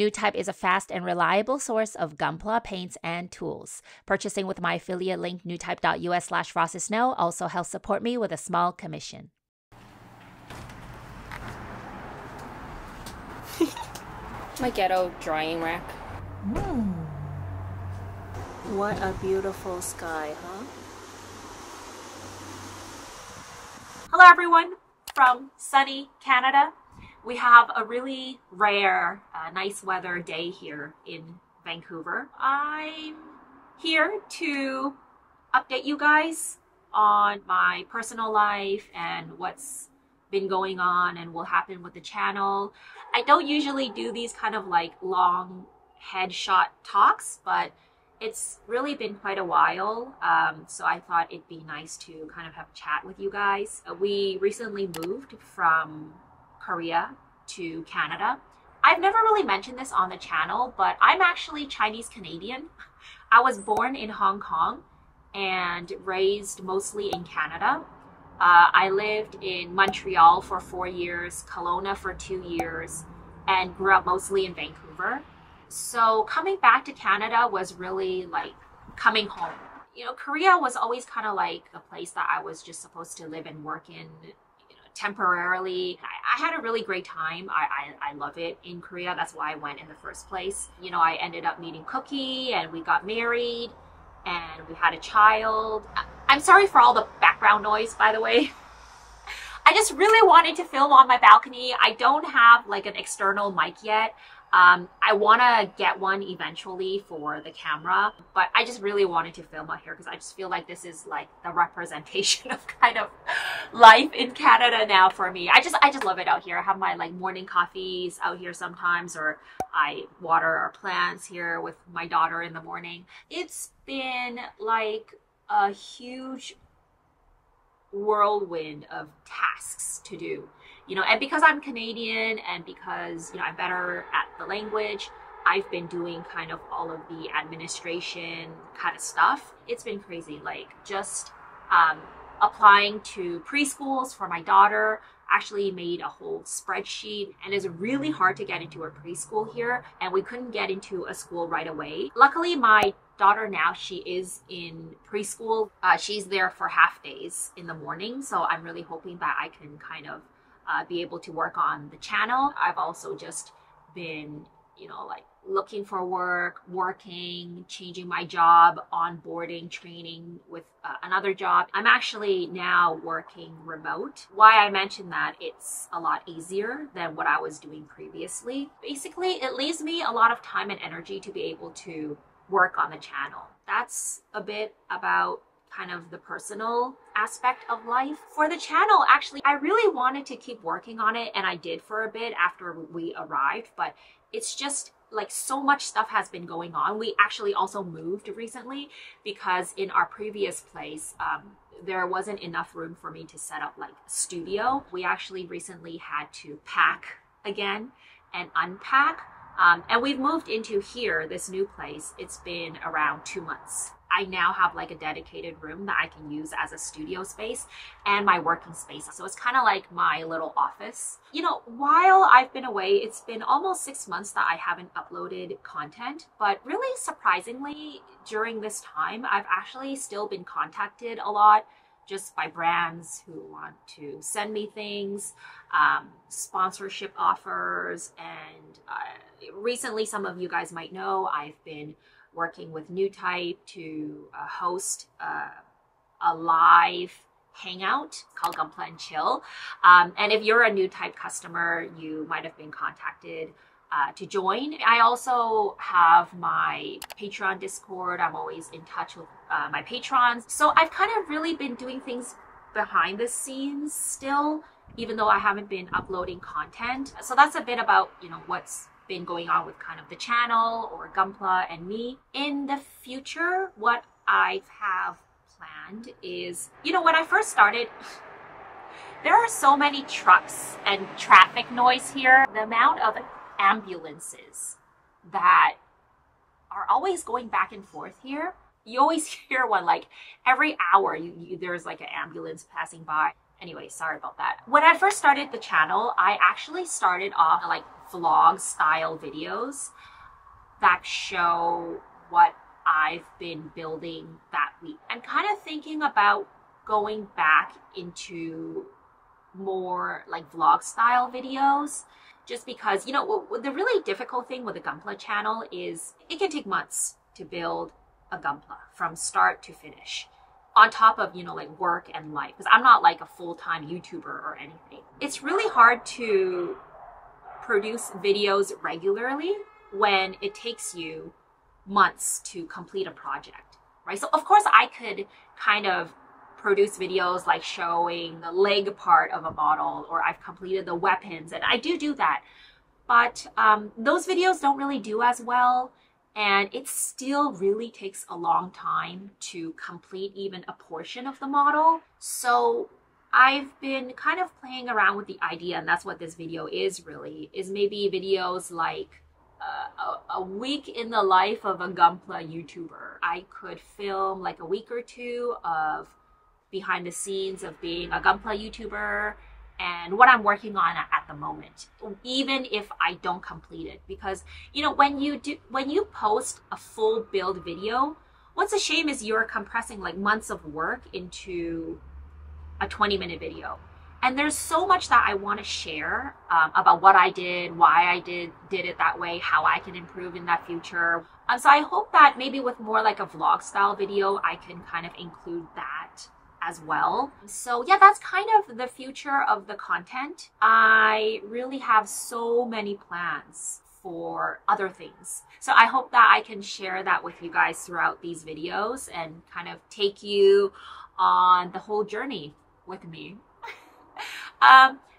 New Type is a fast and reliable source of Gunpla paints and tools. Purchasing with my affiliate link newtype.us/frostedsnow also helps support me with a small commission. My ghetto drying rack. What a beautiful sky, huh? Hello everyone from sunny Canada. We have a really rare, nice weather day here in Vancouver. I'm here to update you guys on my personal life and what's been going on and will happen with the channel. I don't usually do these kind of like long headshot talks, but it's really been quite a while, so I thought it'd be nice to kind of have a chat with you guys. We recently moved from Korea to Canada. I've never really mentioned this on the channel, but I'm actually Chinese Canadian. I was born in Hong Kong and raised mostly in Canada. I lived in Montreal for 4 years, Kelowna for 2 years, and grew up mostly in Vancouver. So coming back to Canada was really like coming home. You know, Korea was always kind of like a place that I was just supposed to live and work in, temporarily. I had a really great time. I love it in Korea. That's why I went in the first place. You know, I ended up meeting Cookie and we got married and we had a child. I'm sorry for all the background noise, by the way. I just really wanted to film on my balcony. I don't have like an external mic yet. I want to get one eventually for the camera, but I just really wanted to film out here because I just feel like this is like the representation of kind of life in Canada now for me. I just love it out here. I have my like morning coffees out here sometimes, or I water our plants here with my daughter in the morning. It's been like a huge whirlwind of tasks to do, you know, and because I'm Canadian and because, you know, I'm better at the language, I've been doing kind of all of the administration kind of stuff. It's been crazy, like just applying to preschools for my daughter. Actually made a whole spreadsheet, and it's really hard to get into a preschool here, and we couldn't get into a school right away. Luckily, my daughter now, she is in preschool. She's there for half days in the morning, so I'm really hoping that I can kind of be able to work on the channel. I've also just been, you know, like looking for work, working, changing my job, onboarding, training with another job. I'm actually now working remote. Why I mentioned that, it's a lot easier than what I was doing previously. Basically, it leaves me a lot of time and energy to be able to work on the channel. That's a bit about kind of the personal aspect of life. For the channel, actually, I really wanted to keep working on it, and I did for a bit after we arrived, but it's just like so much stuff has been going on. We actually also moved recently because in our previous place, there wasn't enough room for me to set up like a studio. We actually recently had to pack again and unpack. And we've moved into here, this new place. It's been around 2 months. I now have like a dedicated room that I can use as a studio space and my working space. So it's kind of like my little office. You know, while I've been away, it's been almost 6 months that I haven't uploaded content, but really surprisingly, during this time, I've actually still been contacted a lot just by brands who want to send me things, sponsorship offers, and recently, some of you guys might know, I've been working with New Type to host a live hangout called Gunpla and Chill. And if you're a New Type customer, you might have been contacted to join. I also have my Patreon Discord. I'm always in touch with my patrons. So I've kind of really been doing things behind the scenes still, even though I haven't been uploading content. So that's a bit about, you know, what's been going on with kind of the channel or Gunpla and me. In the future, what I have planned is, you know, when I first started, there are so many trucks and traffic noise here. The amount of ambulances that are always going back and forth here. You always hear one like every hour there's like an ambulance passing by. Anyway, sorry about that. When I first started the channel, I actually started off like vlog style videos that show what I've been building that week, and kind of thinking about going back into more like vlog style videos, just because, you know, the really difficult thing with the Gunpla channel is it can take months to build a Gunpla from start to finish, on top of, you know, like work and life, because I'm not like a full-time YouTuber or anything. It's really hard to produce videos regularly when it takes you months to complete a project, right? So of course I could kind of produce videos like showing the leg part of a model, or I've completed the weapons, and I do that. But those videos don't really do as well, and it still really takes a long time to complete even a portion of the model. So I've been kind of playing around with the idea, and that's what this video is really, is maybe videos like a week in the life of a Gunpla YouTuber. I could film like a week or two of behind the scenes of being a Gunpla YouTuber and what I'm working on at the moment, even if I don't complete it. Because, you know, when you post a full build video, what's a shame is you're compressing like months of work into a 20-minute video. And there's so much that I want to share about what I did, why I did it that way, how I can improve in that future. So I hope that maybe with more like a vlog style video, I can kind of include that as well. So yeah, that's kind of the future of the content. I really have so many plans for other things. So I hope that I can share that with you guys throughout these videos and kind of take you on the whole journey with me.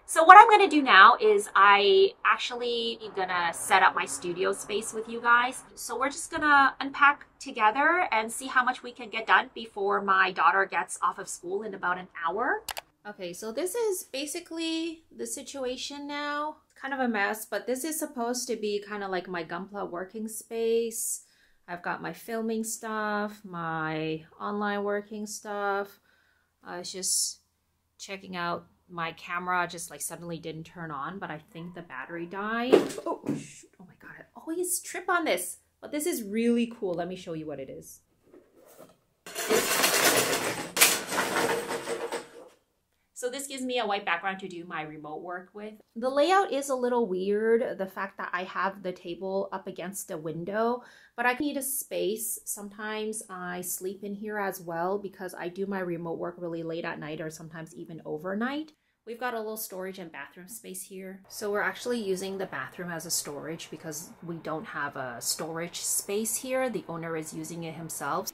So what I'm gonna do now is I actually gonna set up my studio space with you guys. So we're just gonna unpack together and see how much we can get done before my daughter gets off of school in about an hour. Okay, so this is basically the situation now. It's kind of a mess, but this is supposed to be kind of like my Gunpla working space. I've got my filming stuff, my online working stuff. I was just checking out. My camera just like suddenly didn't turn on, but I think the battery died. Oh, shoot. Oh my God, I always trip on this. But this is really cool. Let me show you what it is. So this gives me a white background to do my remote work with. The layout is a little weird, the fact that I have the table up against a window, but I need a space. Sometimes I sleep in here as well because I do my remote work really late at night or sometimes even overnight. We've got a little storage and bathroom space here. So we're actually using the bathroom as a storage because we don't have a storage space here. The owner is using it himself.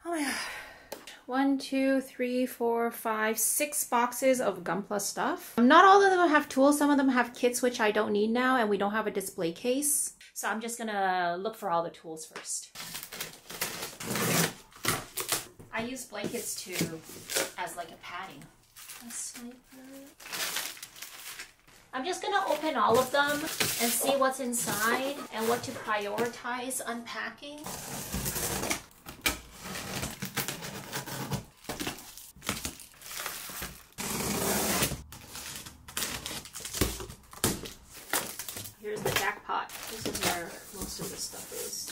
Oh my God. 1, 2, 3, 4, 5, 6 boxes of Gunpla stuff. Not all of them have tools. Some of them have kits, which I don't need now, and we don't have a display case. So I'm just gonna look for all the tools first. I use blankets too as like a padding. A sniper. I'm just gonna open all of them and see what's inside and what to prioritize unpacking. Here's the jackpot. This is where most of the stuff is.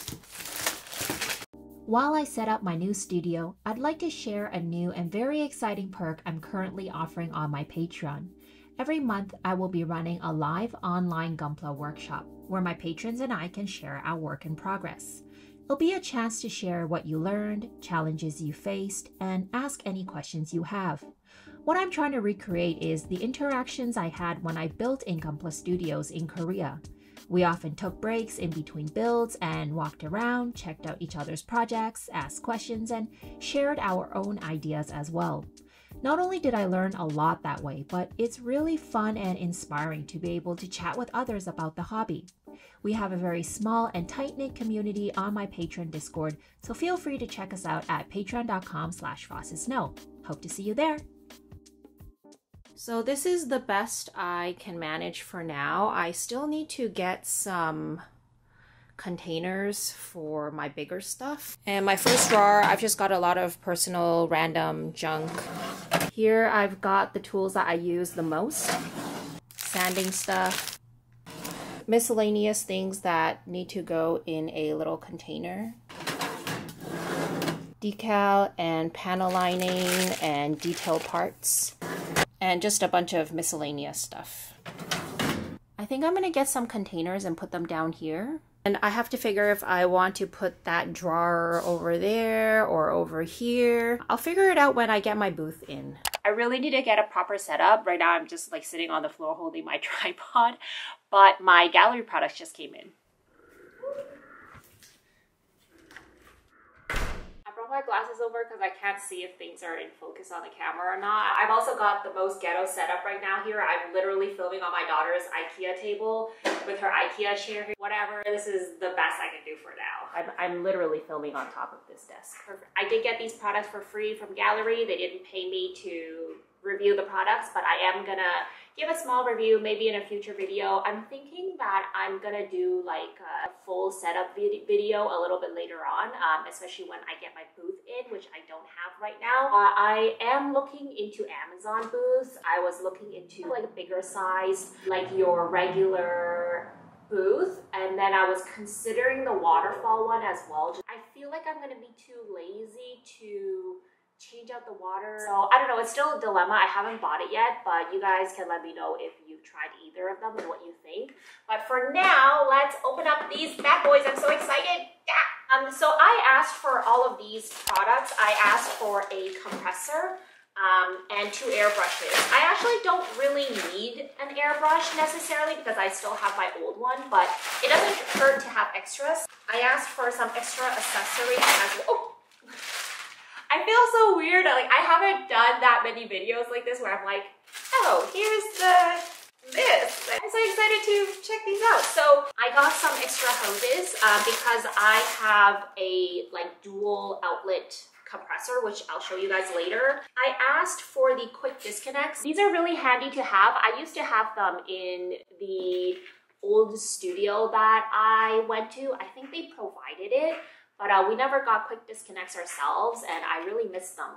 While I set up my new studio, I'd like to share a new and very exciting perk I'm currently offering on my Patreon. Every month, I will be running a live online Gunpla workshop where my patrons and I can share our work in progress. It'll be a chance to share what you learned, challenges you faced, and ask any questions you have. What I'm trying to recreate is the interactions I had when I built in Gunpla Studios in Korea. We often took breaks in between builds and walked around, checked out each other's projects, asked questions, and shared our own ideas as well. Not only did I learn a lot that way, but it's really fun and inspiring to be able to chat with others about the hobby. We have a very small and tight-knit community on my Patreon Discord, so feel free to check us out at patreon.com/frostedsnow. Hope to see you there. So this is the best I can manage for now. I still need to get some containers for my bigger stuff. And my first drawer, I've just got a lot of personal random junk. Here I've got the tools that I use the most. Sanding stuff. Miscellaneous things that need to go in a little container. Decal and panel lining and detail parts. And just a bunch of miscellaneous stuff. I think I'm going to get some containers and put them down here. And I have to figure if I want to put that drawer over there or over here. I'll figure it out when I get my booth in. I really need to get a proper setup. Right now I'm just like sitting on the floor holding my tripod, but my Gaahleri products just came in. My glasses over because I can't see if things are in focus on the camera or not. I've also got the most ghetto setup right now here. I'm literally filming on my daughter's IKEA table with her IKEA chair. Whatever, this is the best I can do for now. I'm literally filming on top of this desk. Perfect. I did get these products for free from Gaahleri. They didn't pay me to review the products, but I am gonna give a small review maybe in a future video. I'm thinking that I'm gonna do like a full setup video a little bit later on, especially when I get my booth in, which I don't have right now. I am looking into Amazon booths. I was looking into like a bigger size, like your regular booth, and then I was considering the waterfall one as well. I feel like I'm gonna be too lazy to change out the water. So I don't know, it's still a dilemma. I haven't bought it yet, but you guys can let me know if you've tried either of them and what you think. But for now, let's open up these bad boys. I'm so excited. Yeah. So I asked for all of these products. I asked for a compressor and 2 airbrushes. I actually don't really need an airbrush necessarily because I still have my old one, but it doesn't hurt to have extras. I asked for some extra accessories as well. Oh. I feel so weird. Like I haven't done that many videos like this where I'm like, oh, here's this. I'm so excited to check these out. So I got some extra hoses because I have a like dual outlet compressor, which I'll show you guys later. I asked for the quick disconnects. These are really handy to have. I used to have them in the old studio that I went to. I think they provided it. But we never got quick disconnects ourselves, and I really miss them.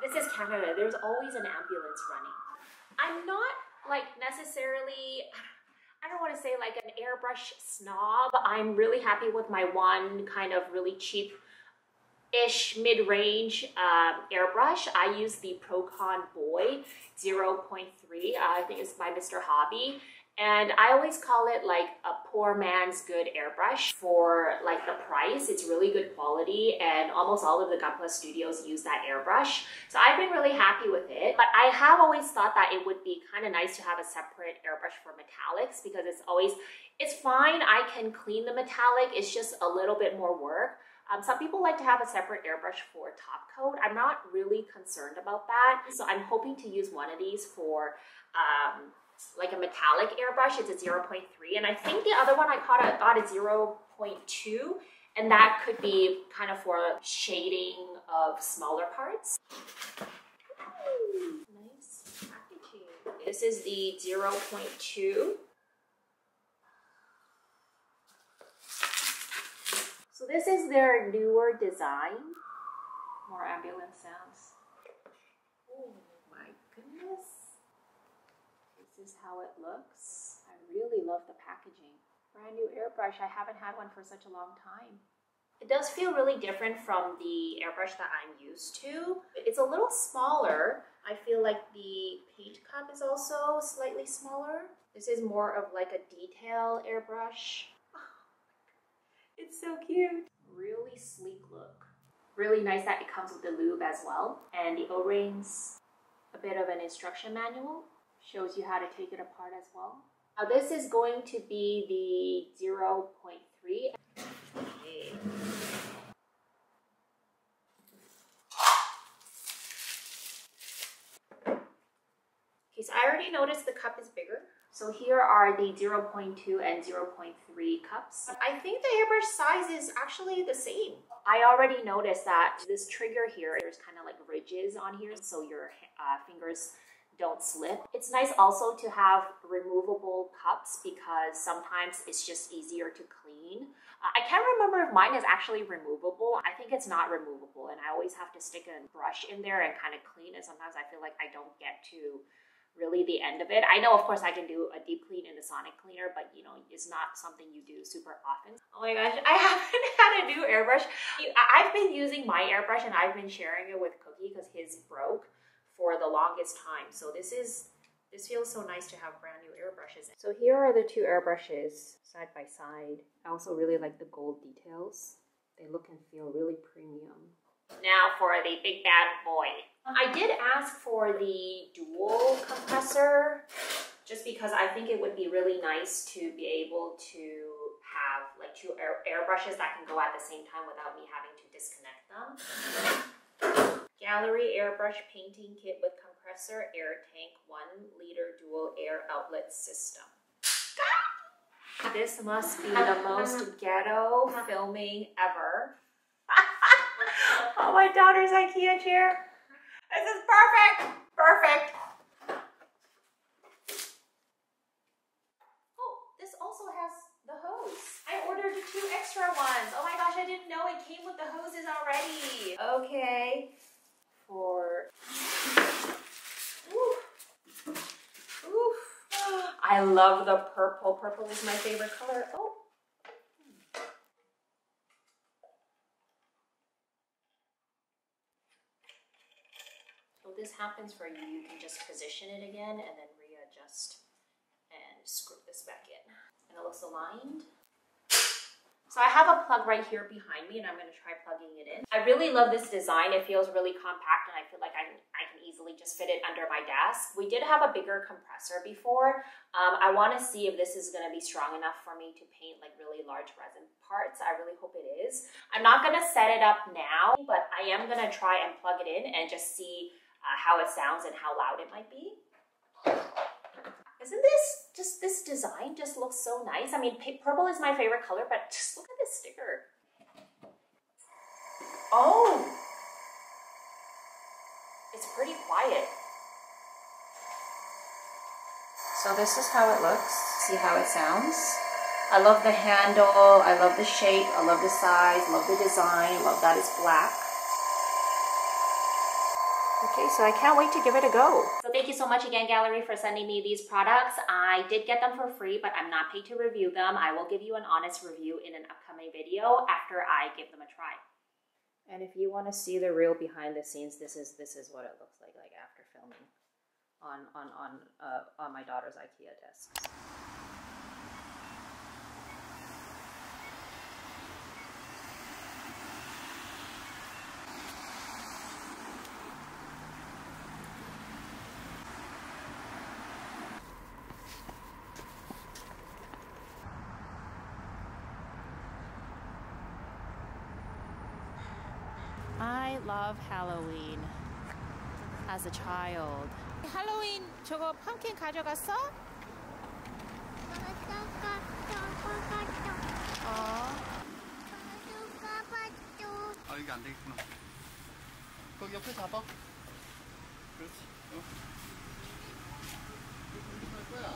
This is Canada. There's always an ambulance running. I'm not like necessarily, I don't want to say like an airbrush snob. I'm really happy with my one kind of really cheap-ish mid-range airbrush. I use the Procon Boy 0.3. I think it's by Mr. Hobby. And I always call it like a poor man's good airbrush for like the price. It's really good quality and almost all of the Gunpla studios use that airbrush. So I've been really happy with it. But I have always thought that it would be kind of nice to have a separate airbrush for metallics because it's fine. I can clean the metallic. It's just a little bit more work. Some people like to have a separate airbrush for top coat. I'm not really concerned about that. So I'm hoping to use one of these for like a metallic airbrush. It's a 0.3, and I think the other one I got a 0.2, and that could be kind of for shading of smaller parts. Ooh, nice packaging. This is the 0.2. So this is their newer design. More ambulance sounds. Oh my goodness. This is how it looks. I really love the packaging. Brand new airbrush. I haven't had one for such a long time. It does feel really different from the airbrush that I'm used to. It's a little smaller. I feel like the paint cup is also slightly smaller. This is more of like a detail airbrush. It's so cute. Really sleek look. Really nice that it comes with the lube as well. And the O-rings, a bit of an instruction manual. Shows you how to take it apart as well. Now this is going to be the 0.3. Okay. Okay, so I already noticed the cup is bigger. So here are the 0.2 and 0.3 cups. I think the airbrush size is actually the same. I already noticed that this trigger here, there's kind of like ridges on here, so your fingers don't slip. It's nice also to have removable cups because sometimes it's just easier to clean. I can't remember if mine is actually removable. I think it's not removable, and I always have to stick a brush in there and kind of clean it. Sometimes I feel like I don't get to really the end of it. I know, of course, I can do a deep clean in the sonic cleaner, but you know, it's not something you do super often. Oh my gosh, I haven't had a new airbrush. I've been using my airbrush and I've been sharing it with Cookie because his broke for the longest time. So this feels so nice to have brand new airbrushes. So here are the two airbrushes side by side. I also really like the gold details. They look and feel really premium. Now for the big bad boy. I did ask for the dual compressor just because I think it would be really nice to be able to have like two airbrushes that can go at the same time without me having to disconnect them. Gaahleri airbrush painting kit with compressor air tank 1-liter dual air outlet system. This must be the most ghetto filming ever. Oh, my daughter's IKEA chair. This is perfect. Perfect. Oh, this also has the hose. I ordered 2 extra ones. Oh my gosh, I didn't know it came with the hoses already. Okay. I love the purple. Purple is my favorite color. Oh. So this happens for you. You can just position it again and then readjust and screw this back in. And it looks aligned. So I have a plug right here behind me and I'm going to try plugging it in. I really love this design. It feels really compact and I feel like I can easily just fit it under my desk. We did have a bigger compressor before. I want to see if this is going to be strong enough for me to paint like really large resin parts. I really hope it is. I'm not going to set it up now, but I am going to try and plug it in and just see how it sounds and how loud it might be. Isn't this design just looks so nice? I mean, purple is my favorite color, but just look at this sticker. Oh, it's pretty quiet. So this is how it looks. See how it sounds? I love the handle, I love the shape, I love the size, love the design, love that it's black. Okay, so I can't wait to give it a go. So thank you so much again, Gaahleri, for sending me these products. I did get them for free, but I'm not paid to review them. I will give you an honest review in an upcoming video after I give them a try. And if you want to see the real behind the scenes, this is what it looks like after filming on my daughter's IKEA desks. I love Halloween as a child. 할로윈 저거 펌킨 가져갔어? 이게 안 되겠구나. 거기 옆에 잡아. 그렇지. 이렇게 할 거야.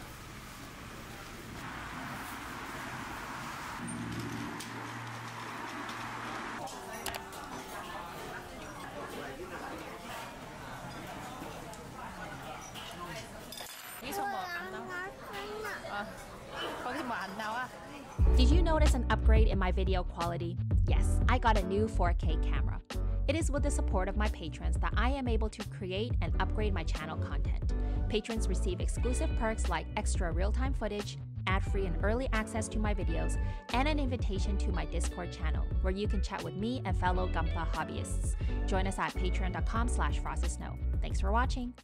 Did you notice an upgrade in my video quality? Yes, I got a new 4K camera. It is with the support of my patrons that I am able to create and upgrade my channel content. Patrons receive exclusive perks like extra real-time footage, ad-free and early access to my videos, and an invitation to my Discord channel, where you can chat with me and fellow Gunpla hobbyists. Join us at patreon.com/frostedsnow. Thanks for watching.